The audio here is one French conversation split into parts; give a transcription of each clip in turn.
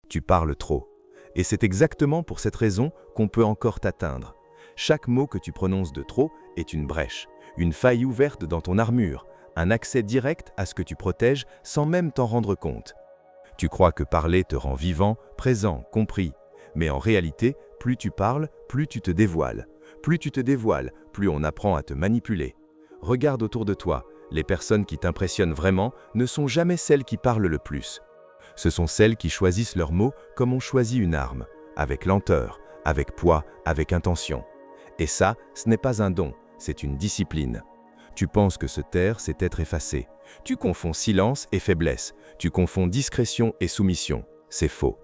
Tu parles trop. Et c'est exactement pour cette raison qu'on peut encore t'atteindre. Chaque mot que tu prononces de trop est une brèche, une faille ouverte dans ton armure, un accès direct à ce que tu protèges sans même t'en rendre compte. Tu crois que parler te rend vivant, présent, compris. Mais en réalité, plus tu parles, plus tu te dévoiles. Plus tu te dévoiles, plus on apprend à te manipuler. Regarde autour de toi, les personnes qui t'impressionnent vraiment ne sont jamais celles qui parlent le plus. Ce sont celles qui choisissent leurs mots comme on choisit une arme, avec lenteur, avec poids, avec intention. Et ça, ce n'est pas un don, c'est une discipline. Tu penses que se taire, c'est être effacé. Tu confonds silence et faiblesse. Tu confonds discrétion et soumission. C'est faux.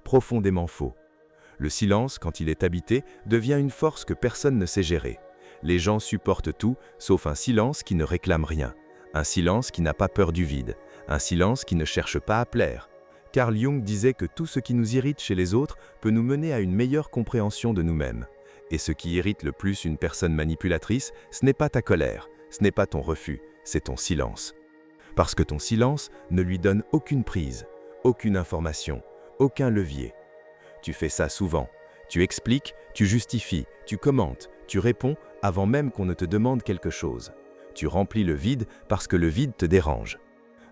Profondément faux. Le silence, quand il est habité, devient une force que personne ne sait gérer. Les gens supportent tout, sauf un silence qui ne réclame rien. Un silence qui n'a pas peur du vide. Un silence qui ne cherche pas à plaire. Carl Jung disait que tout ce qui nous irrite chez les autres peut nous mener à une meilleure compréhension de nous-mêmes. Et ce qui irrite le plus une personne manipulatrice, ce n'est pas ta colère, ce n'est pas ton refus, c'est ton silence. Parce que ton silence ne lui donne aucune prise, aucune information, aucun levier. Tu fais ça souvent. Tu expliques, tu justifies, tu commentes, tu réponds avant même qu'on ne te demande quelque chose. Tu remplis le vide parce que le vide te dérange.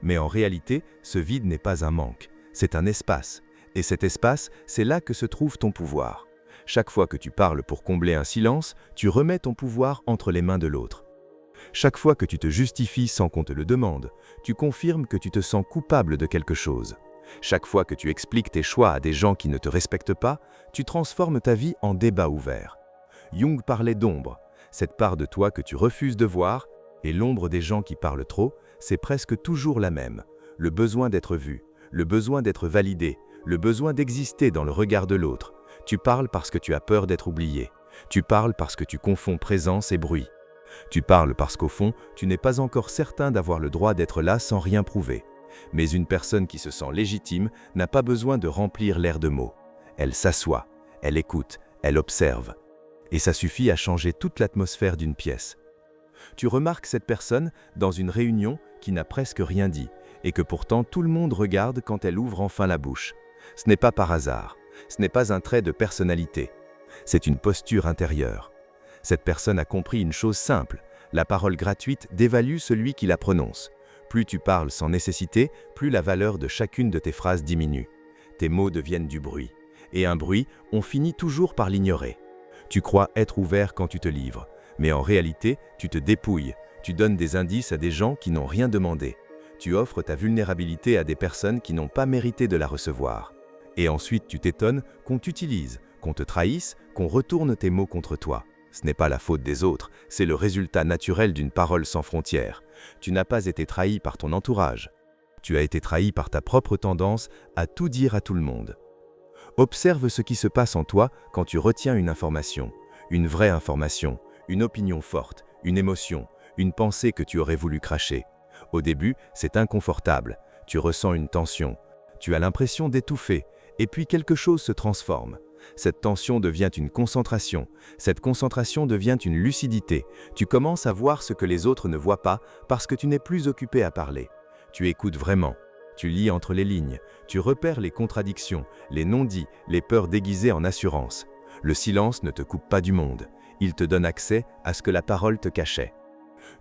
Mais en réalité, ce vide n'est pas un manque, c'est un espace. Et cet espace, c'est là que se trouve ton pouvoir. Chaque fois que tu parles pour combler un silence, tu remets ton pouvoir entre les mains de l'autre. Chaque fois que tu te justifies sans qu'on te le demande, tu confirmes que tu te sens coupable de quelque chose. Chaque fois que tu expliques tes choix à des gens qui ne te respectent pas, tu transformes ta vie en débat ouvert. Jung parlait d'ombre, cette part de toi que tu refuses de voir, et l'ombre des gens qui parlent trop, c'est presque toujours la même. Le besoin d'être vu, le besoin d'être validé, le besoin d'exister dans le regard de l'autre. Tu parles parce que tu as peur d'être oublié. Tu parles parce que tu confonds présence et bruit. Tu parles parce qu'au fond, tu n'es pas encore certain d'avoir le droit d'être là sans rien prouver. Mais une personne qui se sent légitime n'a pas besoin de remplir l'air de mots. Elle s'assoit, elle écoute, elle observe. Et ça suffit à changer toute l'atmosphère d'une pièce. Tu remarques cette personne dans une réunion qui n'a presque rien dit, et que pourtant tout le monde regarde quand elle ouvre enfin la bouche. Ce n'est pas par hasard, ce n'est pas un trait de personnalité, c'est une posture intérieure. Cette personne a compris une chose simple, la parole gratuite dévalue celui qui la prononce. Plus tu parles sans nécessité, plus la valeur de chacune de tes phrases diminue. Tes mots deviennent du bruit. Et un bruit, on finit toujours par l'ignorer. Tu crois être ouvert quand tu te livres, mais en réalité, tu te dépouilles. Tu donnes des indices à des gens qui n'ont rien demandé. Tu offres ta vulnérabilité à des personnes qui n'ont pas mérité de la recevoir. Et ensuite, tu t'étonnes qu'on t'utilise, qu'on te trahisse, qu'on retourne tes mots contre toi. Ce n'est pas la faute des autres, c'est le résultat naturel d'une parole sans frontières. Tu n'as pas été trahi par ton entourage. Tu as été trahi par ta propre tendance à tout dire à tout le monde. Observe ce qui se passe en toi quand tu retiens une information, une vraie information, une opinion forte, une émotion, une pensée que tu aurais voulu cracher. Au début, c'est inconfortable, tu ressens une tension, tu as l'impression d'étouffer, et puis quelque chose se transforme. Cette tension devient une concentration, cette concentration devient une lucidité. Tu commences à voir ce que les autres ne voient pas parce que tu n'es plus occupé à parler. Tu écoutes vraiment, tu lis entre les lignes, tu repères les contradictions, les non-dits, les peurs déguisées en assurance. Le silence ne te coupe pas du monde, il te donne accès à ce que la parole te cachait.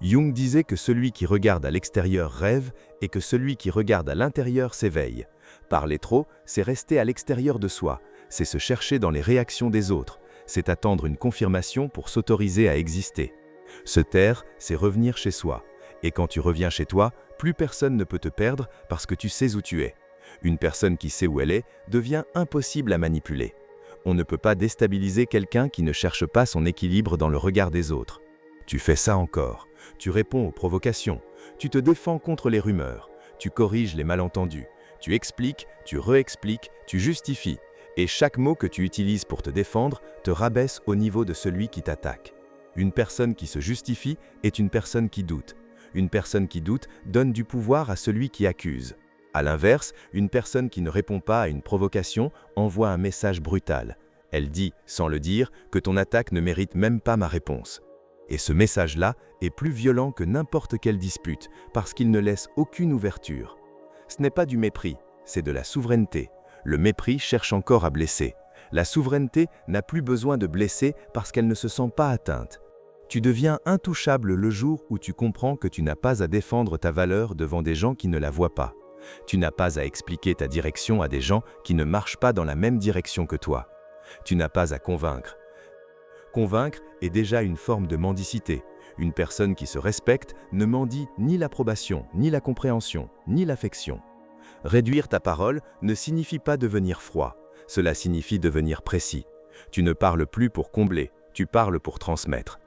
Jung disait que celui qui regarde à l'extérieur rêve et que celui qui regarde à l'intérieur s'éveille. Parler trop, c'est rester à l'extérieur de soi, c'est se chercher dans les réactions des autres, c'est attendre une confirmation pour s'autoriser à exister. Se taire, c'est revenir chez soi. Et quand tu reviens chez toi, plus personne ne peut te perdre parce que tu sais où tu es. Une personne qui sait où elle est devient impossible à manipuler. On ne peut pas déstabiliser quelqu'un qui ne cherche pas son équilibre dans le regard des autres. Tu fais ça encore. Tu réponds aux provocations. Tu te défends contre les rumeurs. Tu corriges les malentendus. Tu expliques, tu réexpliques, tu justifies. Et chaque mot que tu utilises pour te défendre te rabaisse au niveau de celui qui t'attaque. Une personne qui se justifie est une personne qui doute. Une personne qui doute donne du pouvoir à celui qui accuse. À l'inverse, une personne qui ne répond pas à une provocation envoie un message brutal. Elle dit, sans le dire, que ton attaque ne mérite même pas ma réponse. Et ce message-là est plus violent que n'importe quelle dispute, parce qu'il ne laisse aucune ouverture. Ce n'est pas du mépris, c'est de la souveraineté. Le mépris cherche encore à blesser. La souveraineté n'a plus besoin de blesser parce qu'elle ne se sent pas atteinte. Tu deviens intouchable le jour où tu comprends que tu n'as pas à défendre ta valeur devant des gens qui ne la voient pas. Tu n'as pas à expliquer ta direction à des gens qui ne marchent pas dans la même direction que toi. Tu n'as pas à convaincre. Convaincre est déjà une forme de mendicité. Une personne qui se respecte ne mendie ni l'approbation, ni la compréhension, ni l'affection. Réduire ta parole ne signifie pas devenir froid. Cela signifie devenir précis. Tu ne parles plus pour combler, tu parles pour transmettre.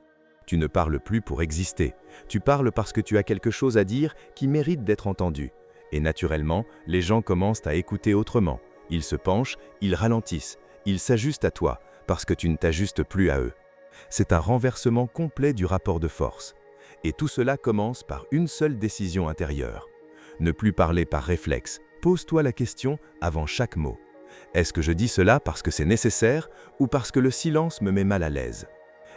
Tu ne parles plus pour exister. Tu parles parce que tu as quelque chose à dire qui mérite d'être entendu. Et naturellement, les gens commencent à écouter autrement. Ils se penchent, ils ralentissent, ils s'ajustent à toi, parce que tu ne t'ajustes plus à eux. C'est un renversement complet du rapport de force. Et tout cela commence par une seule décision intérieure. Ne plus parler par réflexe. Pose-toi la question avant chaque mot. Est-ce que je dis cela parce que c'est nécessaire ou parce que le silence me met mal à l'aise?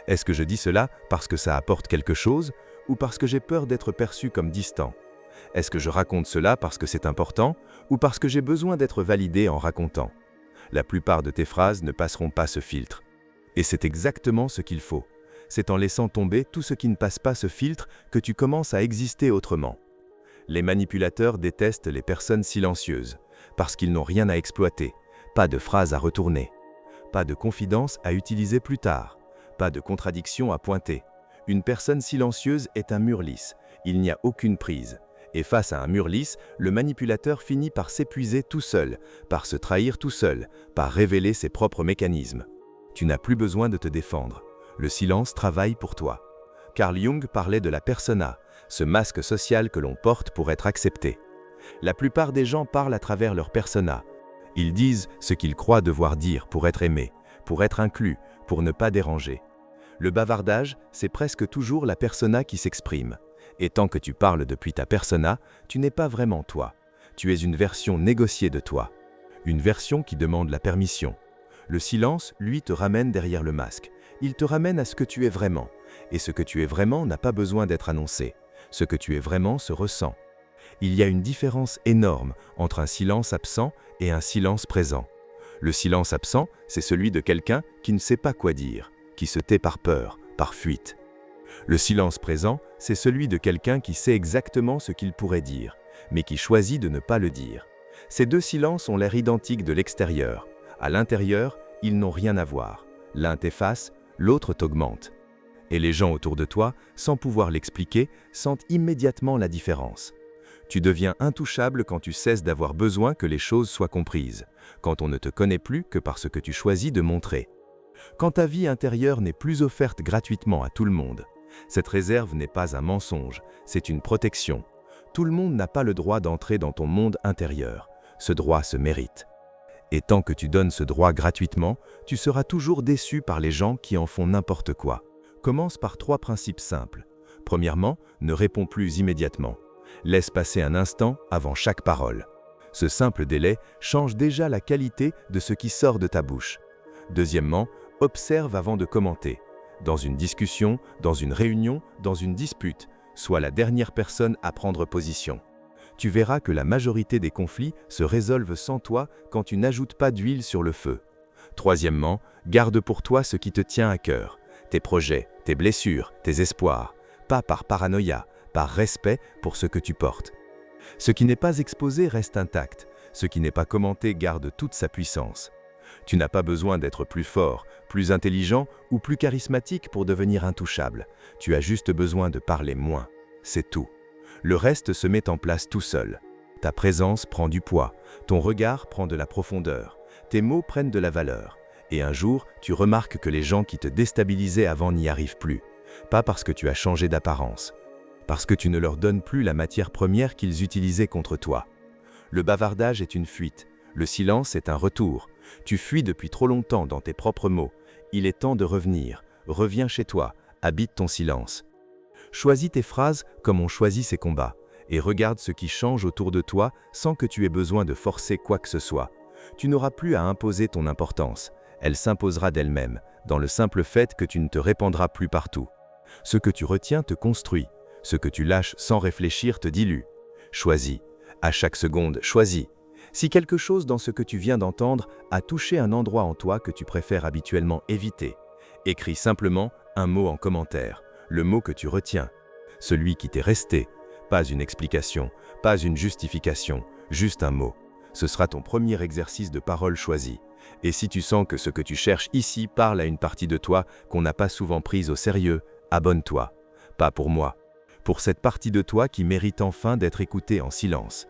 Est-ce que je dis cela parce que ça apporte quelque chose ou parce que j'ai peur d'être perçu comme distant? Est-ce que je raconte cela parce que c'est important ou parce que j'ai besoin d'être validé en racontant? La plupart de tes phrases ne passeront pas ce filtre. Et c'est exactement ce qu'il faut. C'est en laissant tomber tout ce qui ne passe pas ce filtre que tu commences à exister autrement. Les manipulateurs détestent les personnes silencieuses, parce qu'ils n'ont rien à exploiter, pas de phrases à retourner, pas de confidence à utiliser plus tard, pas de contradiction à pointer. Une personne silencieuse est un mur lisse, il n'y a aucune prise. Et face à un mur lisse, le manipulateur finit par s'épuiser tout seul, par se trahir tout seul, par révéler ses propres mécanismes. Tu n'as plus besoin de te défendre. Le silence travaille pour toi. Carl Jung parlait de la persona, ce masque social que l'on porte pour être accepté. La plupart des gens parlent à travers leur persona. Ils disent ce qu'ils croient devoir dire pour être aimés, pour être inclus, pour ne pas déranger. Le bavardage, c'est presque toujours la persona qui s'exprime. Et tant que tu parles depuis ta persona, tu n'es pas vraiment toi. Tu es une version négociée de toi. Une version qui demande la permission. Le silence, lui, te ramène derrière le masque. Il te ramène à ce que tu es vraiment. Et ce que tu es vraiment n'a pas besoin d'être annoncé. Ce que tu es vraiment se ressent. Il y a une différence énorme entre un silence absent et un silence présent. Le silence absent, c'est celui de quelqu'un qui ne sait pas quoi dire, qui se tait par peur, par fuite. Le silence présent, c'est celui de quelqu'un qui sait exactement ce qu'il pourrait dire, mais qui choisit de ne pas le dire. Ces deux silences ont l'air identiques de l'extérieur. À l'intérieur, ils n'ont rien à voir. L'un t'efface, l'autre t'augmente. Et les gens autour de toi, sans pouvoir l'expliquer, sentent immédiatement la différence. Tu deviens intouchable quand tu cesses d'avoir besoin que les choses soient comprises, quand on ne te connaît plus que par ce que tu choisis de montrer. Quand ta vie intérieure n'est plus offerte gratuitement à tout le monde. Cette réserve n'est pas un mensonge, c'est une protection. Tout le monde n'a pas le droit d'entrer dans ton monde intérieur. Ce droit se mérite. Et tant que tu donnes ce droit gratuitement, tu seras toujours déçu par les gens qui en font n'importe quoi. Commence par 3 principes simples. Premièrement, ne réponds plus immédiatement. Laisse passer un instant avant chaque parole. Ce simple délai change déjà la qualité de ce qui sort de ta bouche. Deuxièmement, observe avant de commenter. Dans une discussion, dans une réunion, dans une dispute, sois la dernière personne à prendre position. Tu verras que la majorité des conflits se résolvent sans toi quand tu n'ajoutes pas d'huile sur le feu. Troisièmement, garde pour toi ce qui te tient à cœur, tes projets, tes blessures, tes espoirs, pas par paranoïa, par respect pour ce que tu portes. Ce qui n'est pas exposé reste intact, ce qui n'est pas commenté garde toute sa puissance. Tu n'as pas besoin d'être plus fort, plus intelligent ou plus charismatique pour devenir intouchable. Tu as juste besoin de parler moins. C'est tout. Le reste se met en place tout seul. Ta présence prend du poids, ton regard prend de la profondeur, tes mots prennent de la valeur. Et un jour, tu remarques que les gens qui te déstabilisaient avant n'y arrivent plus. Pas parce que tu as changé d'apparence, parce que tu ne leur donnes plus la matière première qu'ils utilisaient contre toi. Le bavardage est une fuite, le silence est un retour. Tu fuis depuis trop longtemps dans tes propres mots. Il est temps de revenir. Reviens chez toi, habite ton silence. Choisis tes phrases comme on choisit ses combats, et regarde ce qui change autour de toi sans que tu aies besoin de forcer quoi que ce soit. Tu n'auras plus à imposer ton importance. Elle s'imposera d'elle-même, dans le simple fait que tu ne te répandras plus partout. Ce que tu retiens te construit. Ce que tu lâches sans réfléchir te dilue. Choisis. À chaque seconde, choisis. Si quelque chose dans ce que tu viens d'entendre a touché un endroit en toi que tu préfères habituellement éviter, écris simplement un mot en commentaire, le mot que tu retiens, celui qui t'est resté, pas une explication, pas une justification, juste un mot. Ce sera ton premier exercice de parole choisie. Et si tu sens que ce que tu cherches ici parle à une partie de toi qu'on n'a pas souvent prise au sérieux, abonne-toi. Pas pour moi. Pour cette partie de toi qui mérite enfin d'être écoutée en silence.